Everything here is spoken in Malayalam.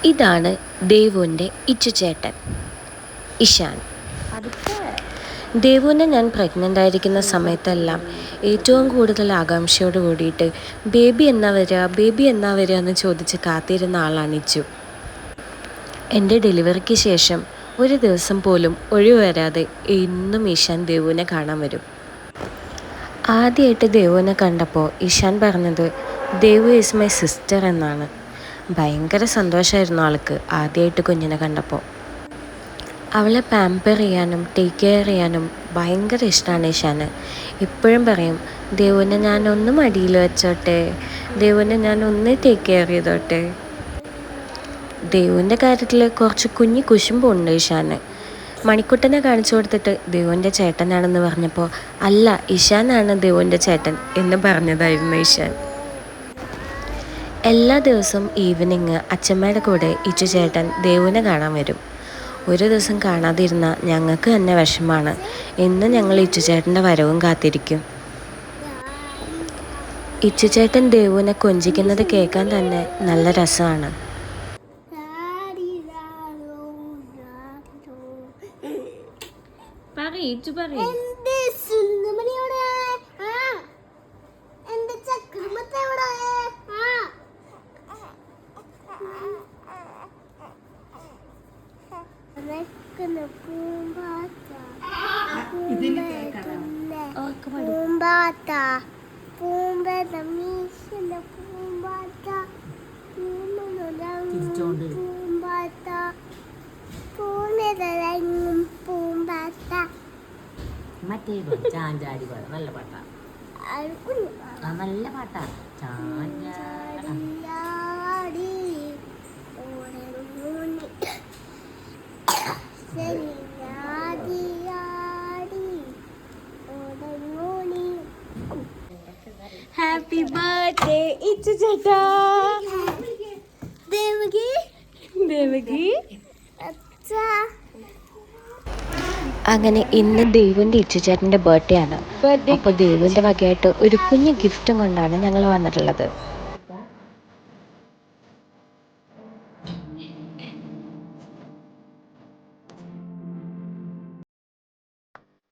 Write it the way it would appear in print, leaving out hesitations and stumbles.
ഇതാണ് ദേവുവിൻ്റെ ഇച്ചുചേട്ടൻ ഇഷാൻ. ദേവുവിനെ ഞാൻ പ്രഗ്നൻ്റ് ആയിരിക്കുന്ന സമയത്തെല്ലാം ഏറ്റവും കൂടുതൽ ആകാംക്ഷയോട് കൂടിയിട്ട് ബേബി എന്നാ വരിക എന്ന് ചോദിച്ച് കാത്തിരുന്ന ആളാണ് ഇച്ചു. എൻ്റെ ഡെലിവറിക്ക് ശേഷം ഒരു ദിവസം പോലും ഒഴിവ് വരാതെ എന്നും ഇഷാൻ ദേവുവിനെ കാണാൻ വരും. ആദ്യമായിട്ട് ദേവുവിനെ കണ്ടപ്പോൾ ഇഷാൻ പറഞ്ഞത് ദേവു ഈസ് മൈ സിസ്റ്റർ എന്നാണ്. ഭയങ്കര സന്തോഷമായിരുന്നു ആൾക്ക് ആദ്യമായിട്ട് കുഞ്ഞിനെ കണ്ടപ്പോൾ. അവളെ പാമ്പർ ചെയ്യാനും ടേക്ക് കെയർ ചെയ്യാനും ഭയങ്കര ഇഷ്ടമാണ് ഇഷാന്. എപ്പോഴും പറയും, ദേവുവിനെ ഞാനൊന്ന് മടിയിൽ വെച്ചോട്ടെ, ദേവുവിനെ ഞാനൊന്ന് ടേക്ക് കെയർ ചെയ്തോട്ടെ. ദേവുവിൻ്റെ കാര്യത്തിൽ കുറച്ച് കുശുമ്പുണ്ട് ഇഷാന്. മണിക്കുട്ടനെ കാണിച്ചു കൊടുത്തിട്ട് ദേവുവിൻ്റെ ചേട്ടനാണെന്ന് പറഞ്ഞപ്പോൾ അല്ല, ഇഷാനാണ് ദേവുവിൻ്റെ ചേട്ടൻ എന്ന് പറഞ്ഞതായിരുന്നു ഇഷാൻ. എല്ലാ ദിവസവും ഈവനിങ് അച്ഛമ്മയുടെ കൂടെ ഇച്ചു ചേട്ടൻ ദേവുവിനെ കാണാൻ വരും. ഒരു ദിവസം കാണാതിരുന്നാൽ ഞങ്ങൾക്ക് തന്നെ വിഷമമാണ്. എന്നും ഞങ്ങൾ ഇച്ചു ചേട്ടൻ്റെ വരവും കാത്തിരിക്കും. ഇച്ചു ചേട്ടൻ ദേവുവിനെ കൊഞ്ചിക്കുന്നത് കേൾക്കാൻ തന്നെ നല്ല രസമാണ്. മറ്റേ ചാഞ്ചാടി പാടാ, നല്ല പാട്ടാ, നല്ല പാട്ടാ. ചാഞ്ചാടി ഹാപ്പി ബർത്ത്ഡേ ഇച്ചു ചേട്ടാ. ദേവകി അങ്ങനെ ഇന്ന് ദേവുവിൻ്റെ ഇച്ചുചേട്ടൻ്റെ ബർത്ത്ഡേ ആണ്. അപ്പോൾ ദേവുവിൻ്റെ വകയായിട്ട് ഒരു കുഞ്ഞു ഗിഫ്റ്റും കൊണ്ടാണ് ഞങ്ങൾ വന്നിട്ടുള്ളത്.